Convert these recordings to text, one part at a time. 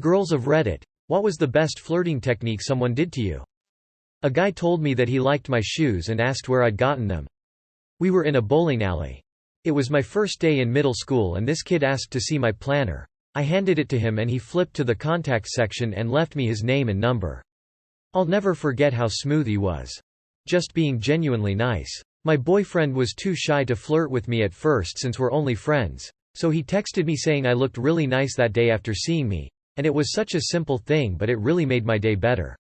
Girls of Reddit. What was the best flirting technique someone did to you? A guy told me that he liked my shoes and asked where I'd gotten them. We were in a bowling alley. It was my first day in middle school and this kid asked to see my planner. I handed it to him and he flipped to the contact section and left me his name and number. I'll never forget how smooth he was. Just being genuinely nice. My boyfriend was too shy to flirt with me at first since we're only friends, so he texted me saying I looked really nice that day after seeing me, and it was such a simple thing but it really made my day better.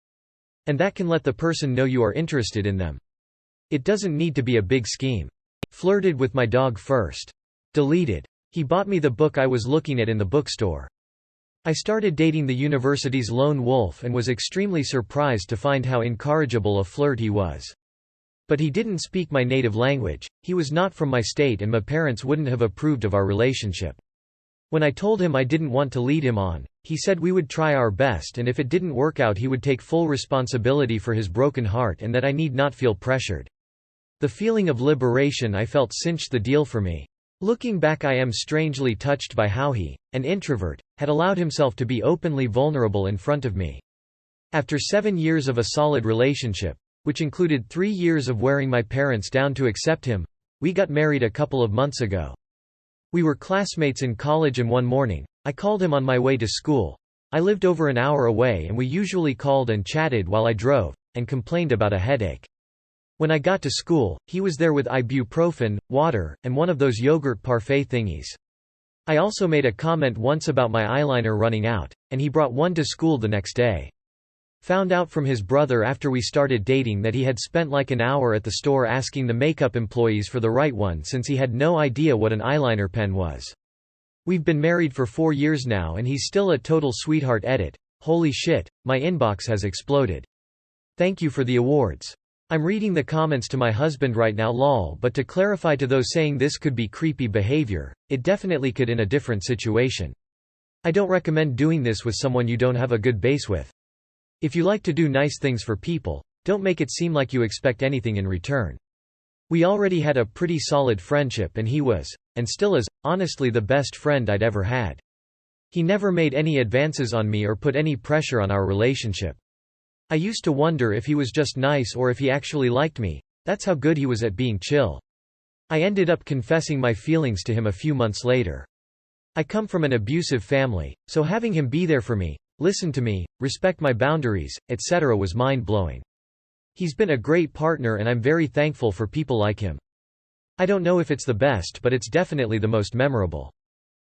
And that can let the person know you are interested in them. It doesn't need to be a big scheme. Flirted with my dog first. Deleted. He bought me the book I was looking at in the bookstore. I started dating the university's lone wolf and was extremely surprised to find how incorrigible a flirt he was. But he didn't speak my native language, he was not from my state and my parents wouldn't have approved of our relationship. When I told him I didn't want to lead him on, he said we would try our best and if it didn't work out he would take full responsibility for his broken heart and that I need not feel pressured. The feeling of liberation I felt cinched the deal for me. Looking back, I am strangely touched by how he, an introvert, had allowed himself to be openly vulnerable in front of me. After 7 years of a solid relationship, which included 3 years of wearing my parents down to accept him, we got married a couple of months ago. We were classmates in college and one morning, I called him on my way to school. I lived over an hour away and we usually called and chatted while I drove, and complained about a headache. When I got to school, he was there with ibuprofen, water, and one of those yogurt parfait thingies. I also made a comment once about my eyeliner running out, and he brought one to school the next day. Found out from his brother after we started dating that he had spent like an hour at the store asking the makeup employees for the right one since he had no idea what an eyeliner pen was. We've been married for 4 years now and he's still a total sweetheart. Edit. Holy shit, my inbox has exploded. Thank you for the awards. I'm reading the comments to my husband right now lol, but to clarify to those saying this could be creepy behavior, it definitely could in a different situation. I don't recommend doing this with someone you don't have a good base with. If you like to do nice things for people, don't make it seem like you expect anything in return. We already had a pretty solid friendship and he was, and still is, honestly the best friend I'd ever had. He never made any advances on me or put any pressure on our relationship. I used to wonder if he was just nice or if he actually liked me. That's how good he was at being chill. I ended up confessing my feelings to him a few months later. I come from an abusive family, so having him be there for me, listen to me, respect my boundaries, etc. was mind-blowing. He's been a great partner and I'm very thankful for people like him. I don't know if it's the best, but it's definitely the most memorable.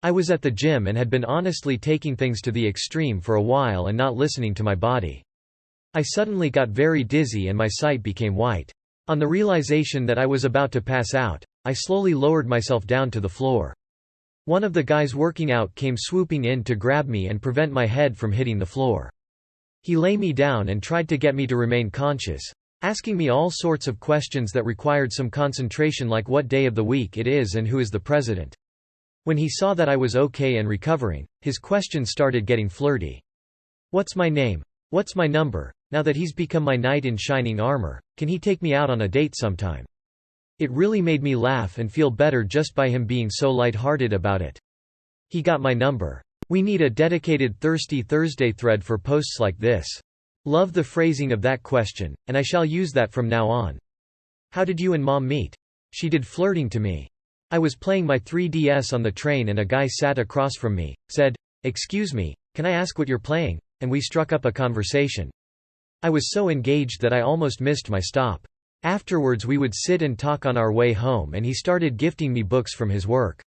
I was at the gym and had been honestly taking things to the extreme for a while and not listening to my body. I suddenly got very dizzy and my sight became white. On the realization that I was about to pass out, I slowly lowered myself down to the floor. One of the guys working out came swooping in to grab me and prevent my head from hitting the floor. He lay me down and tried to get me to remain conscious, asking me all sorts of questions that required some concentration like what day of the week it is and who is the president. When he saw that I was okay and recovering, his questions started getting flirty. What's my name? What's my number? Now that he's become my knight in shining armor, can he take me out on a date sometime? It really made me laugh and feel better just by him being so lighthearted about it. He got my number. We need a dedicated Thirsty Thursday thread for posts like this. Love the phrasing of that question, and I shall use that from now on. How did you and mom meet? She did flirting to me. I was playing my 3DS on the train and a guy sat across from me, said, "Excuse me, can I ask what you're playing?" and we struck up a conversation. I was so engaged that I almost missed my stop. Afterwards we would sit and talk on our way home and he started gifting me books from his work.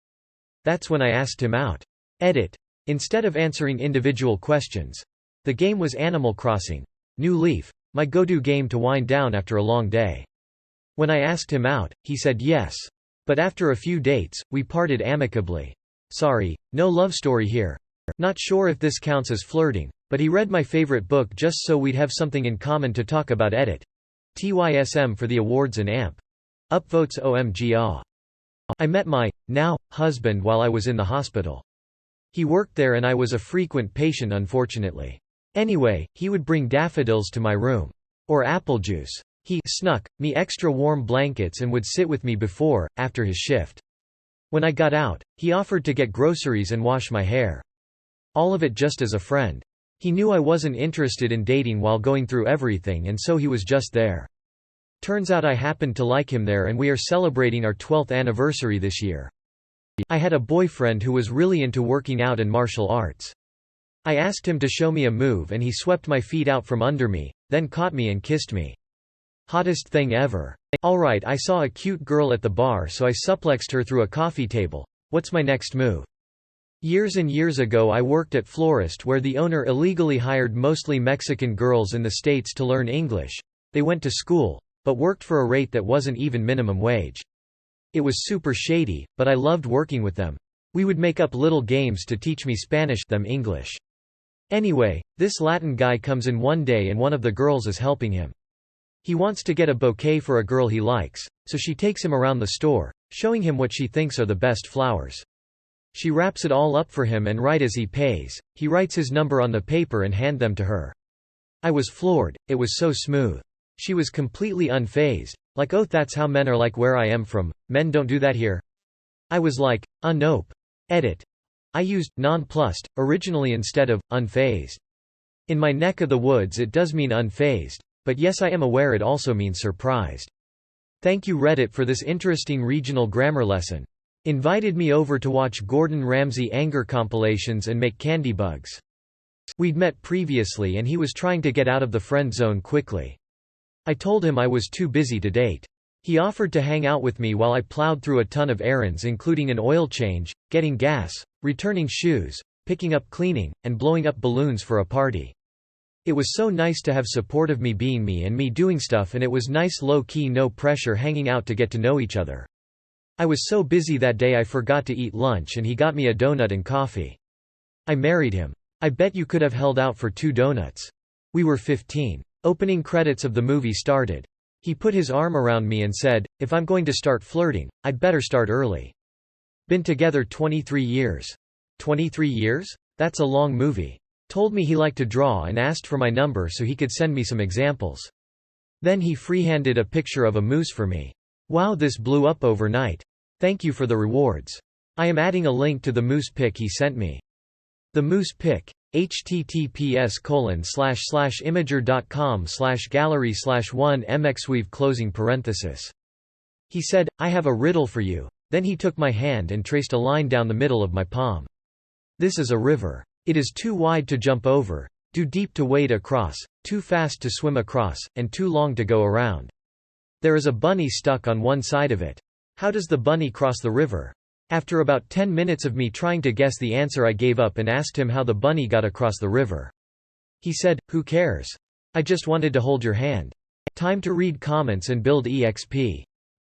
That's when I asked him out. Edit. Instead of answering individual questions. The game was Animal Crossing. New Leaf. My go-to game to wind down after a long day. When I asked him out, he said yes. But after a few dates, we parted amicably. Sorry, no love story here. Not sure if this counts as flirting, but he read my favorite book just so we'd have something in common to talk about. Edit. TYSM for the awards and AMP. Upvotes OMG. I met my, now, husband while I was in the hospital. He worked there and I was a frequent patient unfortunately. Anyway, he would bring daffodils to my room. Or apple juice. He snuck me extra warm blankets and would sit with me before, after his shift. When I got out, he offered to get groceries and wash my hair. All of it just as a friend. He knew I wasn't interested in dating while going through everything, and so he was just there. Turns out I happened to like him there, and we are celebrating our 12th anniversary this year. I had a boyfriend who was really into working out and martial arts. I asked him to show me a move and he swept my feet out from under me, then caught me and kissed me. Hottest thing ever. Alright, I saw a cute girl at the bar, so I suplexed her through a coffee table. What's my next move? Years and years ago I worked at Florist, where the owner illegally hired mostly Mexican girls in the States to learn English. They went to school, but worked for a rate that wasn't even minimum wage. It was super shady, but I loved working with them. We would make up little games to teach me Spanish, them English. Anyway, this Latin guy comes in one day and one of the girls is helping him. He wants to get a bouquet for a girl he likes, so she takes him around the store, showing him what she thinks are the best flowers. She wraps it all up for him, and right as he pays, he writes his number on the paper and hand them to her. I was floored, it was so smooth. She was completely unfazed, like, oh, that's how men are like where I am from, men don't do that here. I was like, nope. Edit. I used nonplussed originally instead of unfazed. In my neck of the woods it does mean unfazed, but yes, I am aware it also means surprised. Thank you Reddit for this interesting regional grammar lesson. Invited me over to watch Gordon Ramsay anger compilations and make candy bugs. We'd met previously and he was trying to get out of the friend zone quickly. I told him I was too busy to date. He offered to hang out with me while I plowed through a ton of errands, including an oil change, getting gas, returning shoes, picking up cleaning, and blowing up balloons for a party. It was so nice to have support of me being me and me doing stuff, and it was nice low-key no pressure hanging out to get to know each other. I was so busy that day I forgot to eat lunch and he got me a donut and coffee. I married him. I bet you could have held out for 2 donuts. We were 15. Opening credits of the movie started. He put his arm around me and said, if I'm going to start flirting, I'd better start early. Been together 23 years. 23 years? That's a long movie. Told me he liked to draw and asked for my number so he could send me some examples. Then he freehanded a picture of a moose for me. Wow, this blew up overnight. Thank you for the rewards. I am adding a link to the moose pic he sent me. The moose pic. https://imager.com/gallery/1mxweave. He said, I have a riddle for you. Then he took my hand and traced a line down the middle of my palm. This is a river. It is too wide to jump over, too deep to wade across, too fast to swim across, and too long to go around. There is a bunny stuck on one side of it. How does the bunny cross the river? After about 10 minutes of me trying to guess the answer, I gave up and asked him how the bunny got across the river. He said, who cares? I just wanted to hold your hand. Time to read comments and build EXP.